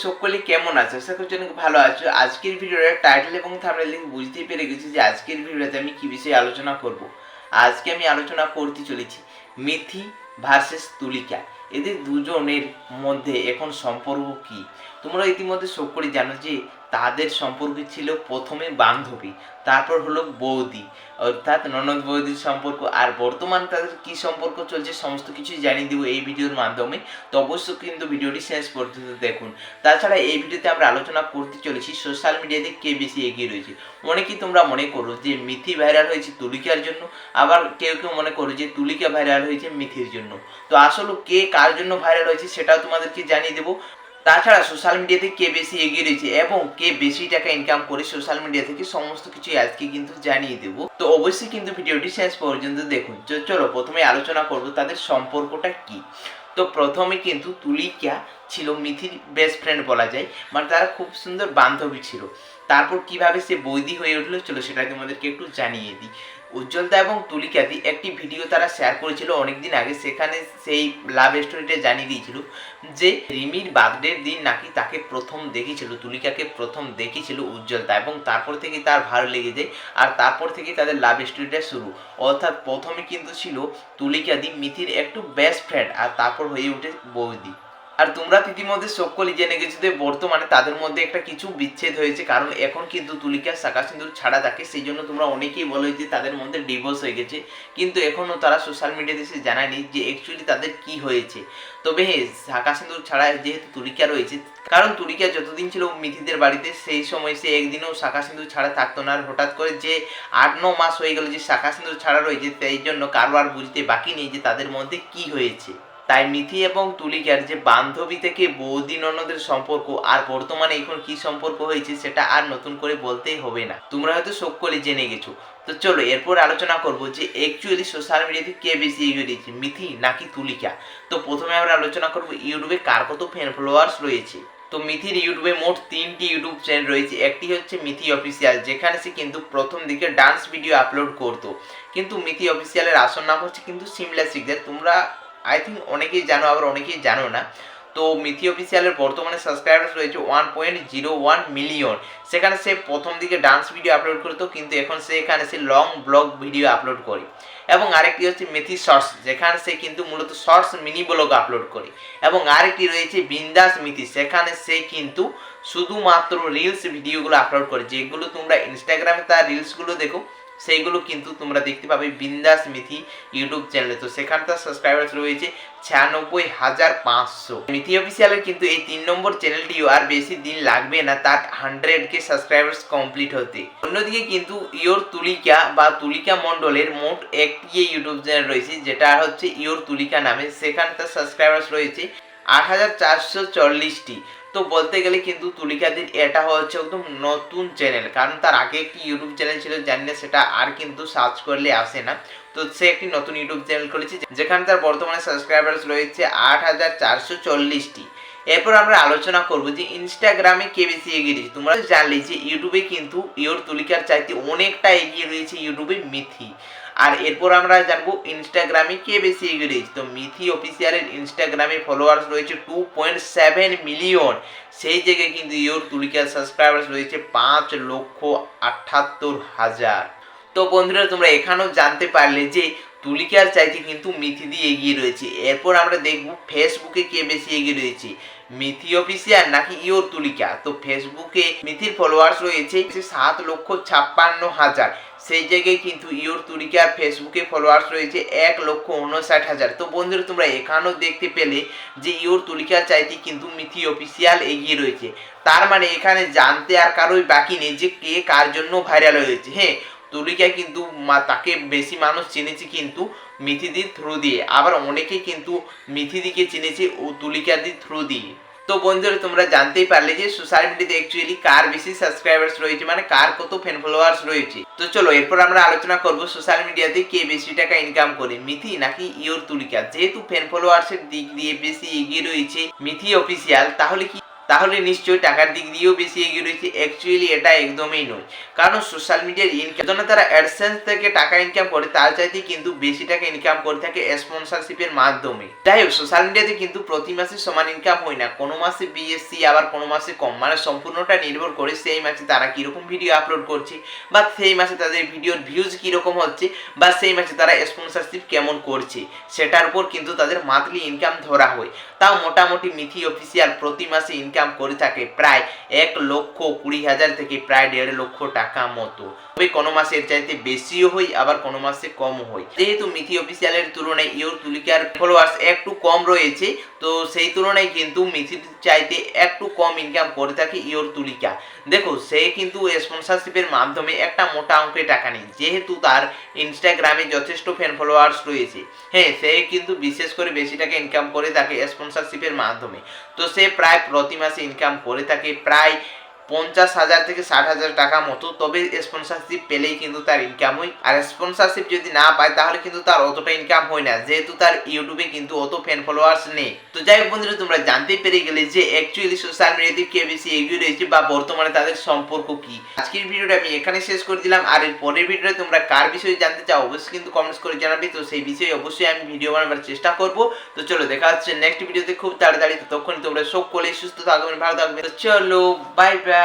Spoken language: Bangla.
সকলে কেমন আছো? আশা করছি অনেক ভালো আছো। আজকের ভিডিওর টাইটেল এবং থাম্বনেল দেখে বুঝতেই পেরে গেছি যে আজকের ভিডিওতে আমি কি বিষয়ে আলোচনা করব। আজকে আমি আলোচনা করতে চলেছি মিথি ভার্সেস তুলিকা। এদের দুজনের মধ্যে এখন সম্পর্ক কি? তোমরা ইতিমধ্যে সকলে জানো যে তাদের সম্পর্ক ছিল প্রথমে বান্ধবী, তারপর হলো বৌদি, অর্থাৎ ননদ বৌদির সম্পর্ক। আর বর্তমানে তাদের কি সম্পর্ক চলছে সমস্ত কিছুই জানিয়ে দেবো এই ভিডিওর মাধ্যমে। তো অবশ্যই কিন্তু ভিডিওটি শেষ পর্যন্ত দেখুন। তাছাড়া এই ভিডিওতে আমরা আলোচনা করতে চলেছি সোশ্যাল মিডিয়াতে কে বেশি এগিয়ে রয়েছে। অনেকেই তোমরা মনে করো যে মিথি ভাইরাল হয়েছে তুলিকার জন্য, আবার কেউ কেউ মনে করো যে তুলিকা ভাইরাল হয়েছে মিথির জন্য। তো আসলে কে কার জন্য ভাইরাল হয়েছে সেটাও তোমাদেরকে জানিয়ে দেবো। তাছাড়া সোশ্যাল মিডিয়াতে কে বেশি এগিয়ে রয়েছে এবং কে বেশি টাকা ইনকাম করে সোশ্যাল মিডিয়া থেকে সমস্ত কিছু আজকে কিন্তু জানিয়ে দেবো। তো অবশ্যই কিন্তু ভিডিওটি শেষ পর্যন্ত দেখুন। চলো প্রথমে আলোচনা করব তাদের সম্পর্কটা কি। তো প্রথমে কিন্তু তুলিকা ছিল মিথির বেস্ট ফ্রেন্ড বলা যায়, মানে তারা খুব সুন্দর বান্ধবী ছিল। তারপর কিভাবে সে বৈদি হয়ে উঠলো চলো সেটা তোমাদেরকে একটু জানিয়ে দিই। উজ্জ্বলদা এবং তুলিকাদি একটি ভিডিও তারা শেয়ার করেছিল অনেকদিন আগে। সেখানে সেই লাভ স্টোরিটা জানিয়ে দিয়েছিল যে রিমির বার্থডের দিন নাকি তাকে প্রথম দেখেছিল, তুলিকাকে প্রথম দেখেছিল উজ্জ্বলদা, এবং তারপর থেকে তার ভালো লেগে যায়। আর তারপর থেকে তাদের লাভ স্টোরিটা শুরু। অর্থাৎ প্রথমে কিন্তু ছিল তুলিকাদি মিথির একটু বেস্ট ফ্রেন্ড, আর তারপর হয়ে ওঠে বৌদি। আর তোমরা ইতিমধ্যে সকলেই জেনে গেছো যে বর্তমানে তাদের মধ্যে একটা কিছু বিচ্ছেদ হয়েছে, কারণ এখন কিন্তু তুলিকা শাঁখা সিঁদুর ছাড়া থাকে। সেই জন্য তোমরা অনেকেই বলো যে তাদের মধ্যে ডিভোর্স হয়ে গেছে, কিন্তু এখনও তারা সোশ্যাল মিডিয়াতে এসে জানায়নি যে অ্যাকচুয়ালি তাদের কি হয়েছে। তবে হ্যাঁ, শাঁখা সিঁদুর ছাড়া যেহেতু তুলিকা রয়েছে, কারণ তুলিকা যতদিন ছিল মিথিদের বাড়িতে সেই সময় সে একদিনও শাঁখা সিঁদুর ছাড়া থাকতো না। আর হঠাৎ করে যে 8-9 মাস হয়ে গেল যে শাঁখা সিঁদুর ছাড়া রয়েছে, সেই জন্য কারো আর বুঝতে বাকি নেই যে তাদের মধ্যে কি হয়েছে। তাই মিথি এবং তুলিকার যে বান্ধবী থেকে বৌদি ননদের সম্পর্ক আর বর্তমানে এখন কি সম্পর্ক হয়েছে সেটা আর নতুন করে বলতেই হবে না, তোমরা হয়তো সকলে জেনে গেছো। তো চলো এরপর আলোচনা করবো যে অ্যাকচুয়ালি সোশ্যাল মিডিয়াতে কে বেশি এগিয়ে রয়েছে, মিথি নাকি তুলিকা। তো প্রথমে আমরা আলোচনা করবো ইউটিউবে কার কত ফ্যান ফলোয়ার্স রয়েছে। তো মিথির ইউটিউবে মোট 3টি ইউটিউব চ্যানেল রয়েছে। একটি হচ্ছে মিথি অফিসিয়াল, যেখানে সে কিন্তু প্রথম দিকে ডান্স ভিডিও আপলোড করতো, কিন্তু মিথি অফিসিয়ালের আসল নাম হচ্ছে কিন্তু সিমলা শিকদার। তোমরা আই থিঙ্ক অনেকেই জানো, আবার অনেকেই জানো না। তো মিথি অফিসিয়ালের বর্তমানে সাবস্ক্রাইবার্স রয়েছে 1.01 মিলিয়ন। সেখানে সে প্রথম দিকে ডান্স ভিডিও আপলোড করতো, কিন্তু এখন সেখানে সে লং ব্লগ ভিডিও আপলোড করে। এবং আরেকটি হচ্ছে মিথি শর্টস, যেখানে সে কিন্তু মূলত শর্টস মিনি ব্লগ আপলোড করে। এবং আরেকটি রয়েছে বিন্দাস মিথি, সেখানে সে কিন্তু শুধুমাত্র রিলস ভিডিওগুলো আপলোড করে। যেগুলো তোমরা ইনস্টাগ্রামে তার রিলসগুলো দেখো, সেইগুলো কিন্তু তোমরা দেখতে পাবে বিন্দাস মিথি ইউটিউব চ্যানেলে। তো সেখানে তার সাবস্ক্রাইবার্স রয়েছে 96,500। মিথি অফিসিয়ালের কিন্তু এই 3 নম্বর চ্যানেলটিও আর বেশি দিন লাগবে না তার 100K সাবস্ক্রাইবার্স কমপ্লিট হতে। অন্যদিকে কিন্তু ইয়োর তুলিকা বা তুলিকা মণ্ডলের মোট একটি ইউটিউব চ্যানেল রয়েছে, যেটা হচ্ছে ইয়োর তুলিকা নামে। সেখানে তার সাবস্ক্রাইবার্স রয়েছে 8,440টি। তো বলতে গেলে কিন্তু তুলিকাদির এটা হচ্ছে একদম নতুন চ্যানেল, কারণ তার আগে একটি ইউটিউব চ্যানেল ছিল, জানি না সেটা আর কিন্তু সার্চ করলে আসে না। তো সে একটি নতুন ইউটিউব চ্যানেল খুলেছে, যেখানে তার বর্তমানে সাবস্ক্রাইবার্স রয়েছে 8,440টি। এরপর আমরা আলোচনা করব যে ইনস্টাগ্রামে কে বেশি এগিয়ে রয়েছে। তোমরা জানলে যে ইউটিউবে কিন্তু ইয়োর তুলিকার চাইতে অনেকটা এগিয়ে রয়েছে ইউটিউবে মিথি। আর এরপর আমরা জানবো ইনস্টাগ্রামে কে বেশি এগিয়ে রয়েছে। তো মিথি অফিসিয়ালের ইনস্টাগ্রামে ফলোয়ার্স রয়েছে 2.7 মিলিয়ন। সেই জায়গায় কিন্তু ইয়োর তুলিকার সাবস্ক্রাইবার্স রয়েছে 5,78,000। তো বন্ধুরা তোমরা এখানেও জানতে পারলে যে তুলিকার চাইতে কিন্তু মিথি দিয়ে এগিয়ে রয়েছে। এরপর আমরা দেখব ফেসবুকে কে বেশি এগিয়ে রয়েছে, মিথি অফিসিয়াল নাকি ইয়োর তুলিকা। তো ফেসবুকে মিথির ফলোয়ার্স রয়েছে 7,56,000। সেই জায়গায় কিন্তু ইয়োর তুলিকার ফেসবুকে ফলোয়ার্স রয়েছে 1,59,000। তো বন্ধুরা তোমরা এখানেও দেখতে পেলে যে ইয়োর তুলিকার চাইতে কিন্তু মিথি অফিসিয়াল এগিয়ে রয়েছে। তার মানে এখানে জানতে আর কারোই বাকি নেই যে কে কার জন্য ভাইরাল হয়েছে। হ্যাঁ, তুলিকা কিন্তু তাকে বেশি মানুষ চিনেছে কিন্তু মিথিদির থ্রু দিয়ে, আবার অনেকে কিন্তু মিথিদিকে চিনেছে ও তুলিকাদির থ্রু দিয়ে। তো বন্ধুরা তোমরা জানতেই পারলে যে সোশ্যাল মিডিয়াতে অ্যাকচুয়ালি কার বেশি সাবস্ক্রাইবার্স রয়েছে, মানে কার কত ফ্যান ফলোয়ার্স রয়েছে। তো চলো এরপর আমরা আলোচনা করব সোশ্যাল মিডিয়াতে কে বেশি টাকা ইনকাম করে, মিথি নাকি ইয়োর তুলিকা। যেহেতু ফ্যান ফলোয়ার্সের দিক দিয়ে বেশি এগিয়ে রয়েছে মিথি অফিসিয়াল, তাহলে নিশ্চয়ই টাকার দিক দিয়েও বেশি এগিয়ে রয়েছে। অ্যাকচুয়ালি এটা একদমই নয়, কারণ সোশ্যাল মিডিয়ার ইনকাম জন্য তারা অ্যাডসেন্স থেকে টাকা ইনকাম করে, তার চাইতে কিন্তু বেশি টাকা ইনকাম করে থাকে স্পন্সরশিপের মাধ্যমে। যাই হোক, সোশ্যাল মিডিয়াতে কিন্তু প্রতি মাসে সমান ইনকাম হয় না, কোনো মাসে বিএসসি আবার কোনো মাসে কম, মানে সম্পূর্ণটা নির্ভর করে সেই মাসে তারা কীরকম ভিডিও আপলোড করছে, বা সেই মাসে তাদের ভিডিওর ভিউজ কীরকম হচ্ছে, বা সেই মাসে তারা স্পন্সরশিপ কেমন করছে, সেটার উপর কিন্তু তাদের মান্থলি ইনকাম ধরা হয়। তাও মোটামুটি মিথি অফিসিয়াল প্রতি মাসে ইনকাম করে থাকে প্রায় 1,20,000 থেকে প্রায় 1.5 লক্ষ টাকা মতো। তবে কোনো মাসে এর চাইতে বেশিও হয়, আবার কোনো মাসে কমও হয়। যেহেতু মিথি অফিসিয়ালের তুলনায় ইওর তুলিকার ফলোয়ার্স একটু কম রয়েছে, তো সেই তুলনায় কিন্তু মিথির চাইতে একটু কম ইনকাম করে থাকে ইওর তুলিকা। দেখো, সে কিন্তু স্পন্সরশিপের মাধ্যমে একটা মোটা অঙ্কের টাকা নেই, যেহেতু তার ইনস্টাগ্রামে যথেষ্ট ফ্যান ফলোয়ার্স রয়েছে। হ্যাঁ, সে কিন্তু বিশেষ করে বেশি টাকা ইনকাম করে থাকে স্পন্সরশিপের মাধ্যমে। তো সে প্রায় প্রতি মাসে ইনকাম করে থাকে প্রায় 50,000 থেকে 60,000 টাকা মতো। তবে স্পন্সরশিপ পেলেই কিন্তু তার ইনকাম হয়, আর স্পন্সরশিপ যদি না পায় তাহলে কিন্তু তার অতটা ইনকাম হয় না, যেহেতু তার ইউটিউবে কিন্তু অত ফ্যান ফলোয়ার্স নেই। তো যাই হোক বন্ধুরা, তোমরা জানতে পেরে গেলে যে অ্যাকচুয়ালি সোশ্যাল মিডিয়াতে কে বেশি এগিয়ে রয়েছে বা বর্তমানে তাদের সম্পর্ক কি। আজকের ভিডিওটা আমি এখানে শেষ করে দিলাম, আর এর পরের ভিডিওতে তোমরা কার বিষয়ে জানতে চাও অবশ্যই কিন্তু কমেন্টস করে জানাবে। তো সেই বিষয়ে অবশ্যই আমি ভিডিও বানাবার চেষ্টা করব। তো চলো, দেখা হচ্ছে নেক্সট ভিডিওতে খুব তাড়াতাড়ি। ততক্ষণ তোমরা সকলেই সুস্থ থাকবেন, ভালো থাকবেন। তো চলো, বাই বাই।